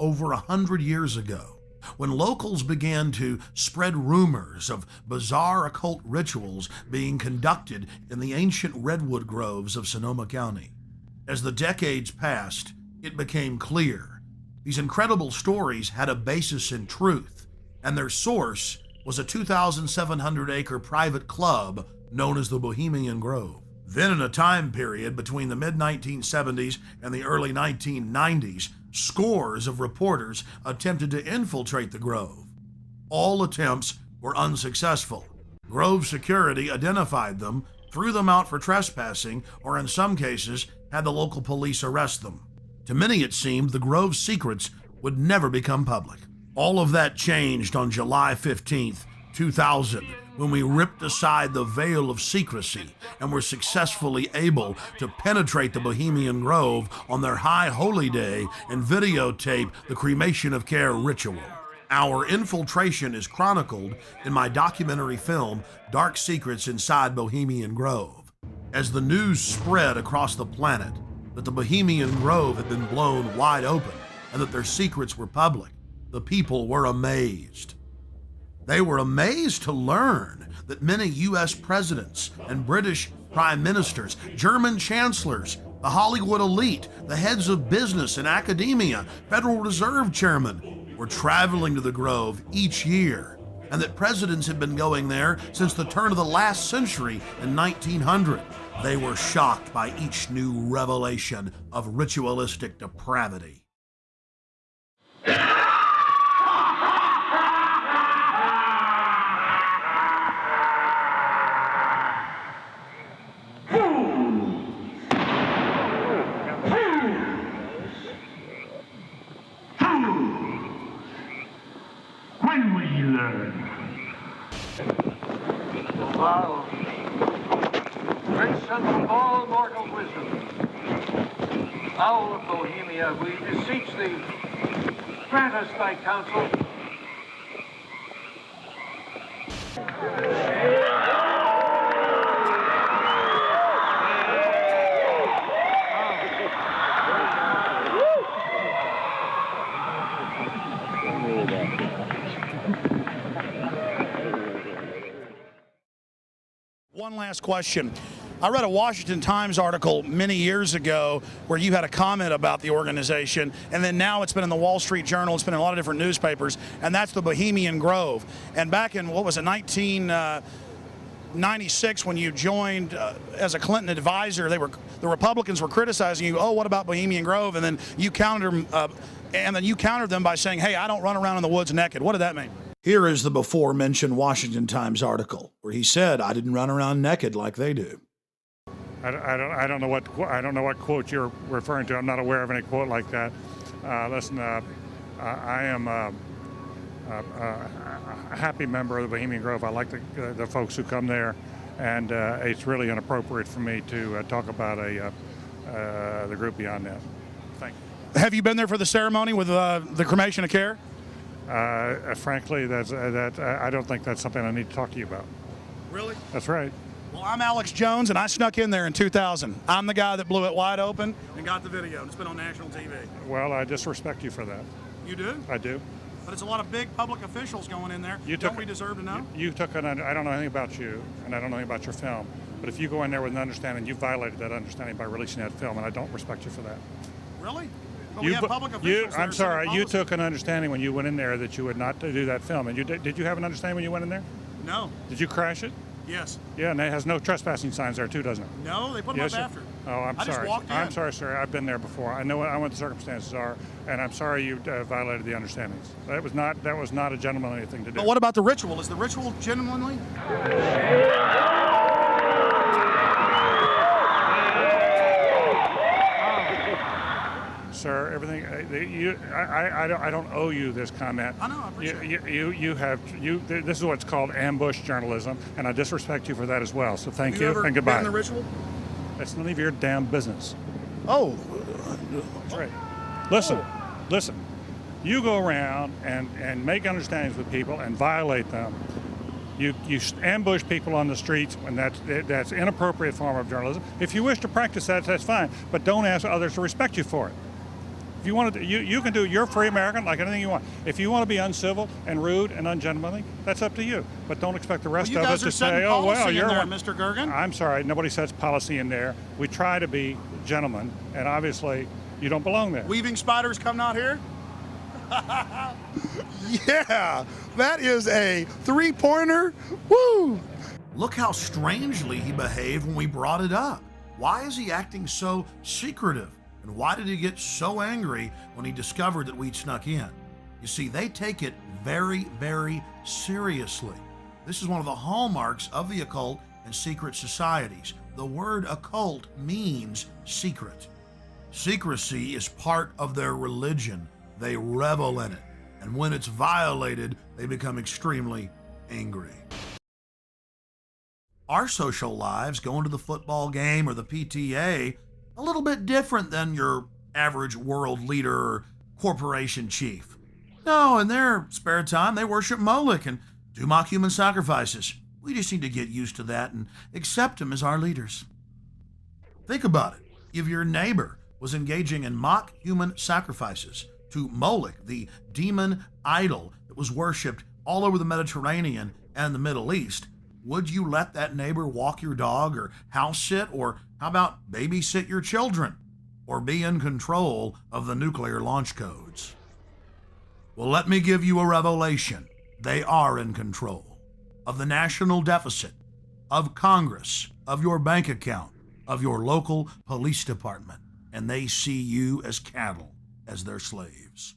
over 100 years ago, when locals began to spread rumors of bizarre occult rituals being conducted in the ancient redwood groves of Sonoma County. As the decades passed, it became clear these incredible stories had a basis in truth, and their source was a 2,700-acre private club known as the Bohemian Grove. Then, in a time period between the mid-1970s and the early 1990s, scores of reporters attempted to infiltrate the Grove. All attempts were unsuccessful. Grove security identified them, threw them out for trespassing, or in some cases, had the local police arrest them. To many, it seemed the Grove's secrets would never become public. All of that changed on July 15th, 2000, when we ripped aside the veil of secrecy and were successfully able to penetrate the Bohemian Grove on their high holy day and videotape the cremation of care ritual. Our infiltration is chronicled in my documentary film, Dark Secrets Inside Bohemian Grove. As the news spread across the planet that the Bohemian Grove had been blown wide open and that their secrets were public, the people were amazed. They were amazed to learn that many U.S. presidents and British prime ministers, German chancellors, the Hollywood elite, the heads of business and academia, Federal Reserve chairmen were traveling to the Grove each year, and that presidents had been going there since the turn of the last century in 1900. They were shocked by each new revelation of ritualistic depravity. When will you learn? Wow. Prince of all mortal wisdom, Owl of Bohemia, we beseech thee, grant us thy counsel. One last question. I read a Washington Times article many years ago where you had a comment about the organization, and then now it's been in the Wall Street Journal, it's been in a lot of different newspapers, and that's the Bohemian Grove. And back in, 1996, when you joined as a Clinton advisor, the Republicans were criticizing you, oh, what about Bohemian Grove? And then you countered them by saying, hey, I don't run around in the woods naked. What did that mean? Here is the before-mentioned Washington Times article where he said, I didn't run around naked like they do. I don't know what quote you're referring to. I'm not aware of any quote like that. Listen, I am a happy member of the Bohemian Grove. I like the folks who come there, and it's really inappropriate for me to talk about the group beyond that. Thank you. Have you been there for the ceremony with the cremation of care? Frankly, I don't think that's something I need to talk to you about. Really? That's right. Well, I'm Alex Jones, and I snuck in there in 2000. I'm the guy that blew it wide open and got the video. It's been on national TV. Well, I disrespect you for that. You do? I do. But it's a lot of big public officials going in there. Don't we deserve to know? I don't know anything about you, and I don't know anything about your film. But if you go in there with an understanding, you violated that understanding by releasing that film, and I don't respect you for that. Really? But we have public officials. I'm sorry. You took an understanding when you went in there that you would not do that film. And did you have an understanding when you went in there? No. Did you crash it? Yes. Yeah, and it has no trespassing signs there too, doesn't it? No, they put them up after. Oh, I'm sorry. I just walked in. I'm sorry, sir. I've been there before. I know what the circumstances are, and I'm sorry you violated the understandings. That was not a gentlemanly thing to do. But what about the ritual? Is the ritual gentlemanly? Sir, everything. I don't owe you this comment. I know. I appreciate it. This is what's called ambush journalism, and I disrespect you for that as well. So thank you and goodbye. Have you ever been in the ritual? That's none of your damn business. Oh. That's right. Listen. You go around and make understandings with people and violate them. You ambush people on the streets, and that's inappropriate form of journalism. If you wish to practice that, that's fine, but don't ask others to respect you for it. If you want to, you can do. You're a free American, like anything you want. If you want to be uncivil and rude and ungentlemanly, that's up to you. But don't expect the rest of us to say, "Oh well, you're there, one." Mr. Gergen. I'm sorry, nobody sets policy in there. We try to be gentlemen, and obviously, you don't belong there. Weaving spiders come out here. Yeah, that is a three-pointer. Woo! Look how strangely he behaved when we brought it up. Why is he acting so secretive? And why did he get so angry when he discovered that we'd snuck in? You see, they take it very, very seriously. This is one of the hallmarks of the occult and secret societies. The word occult means secret. Secrecy is part of their religion. They revel in it. And when it's violated, they become extremely angry. Our social lives, going to the football game or the PTA, a little bit different than your average world leader or corporation chief. No, in their spare time, they worship Moloch and do mock human sacrifices. We just need to get used to that and accept them as our leaders. Think about it. If your neighbor was engaging in mock human sacrifices to Moloch, the demon idol that was worshipped all over the Mediterranean and the Middle East, would you let that neighbor walk your dog or house sit, or how about babysit your children, or be in control of the nuclear launch codes? Well, let me give you a revelation. They are in control of the national deficit, of Congress, of your bank account, of your local police department, and they see you as cattle, as their slaves.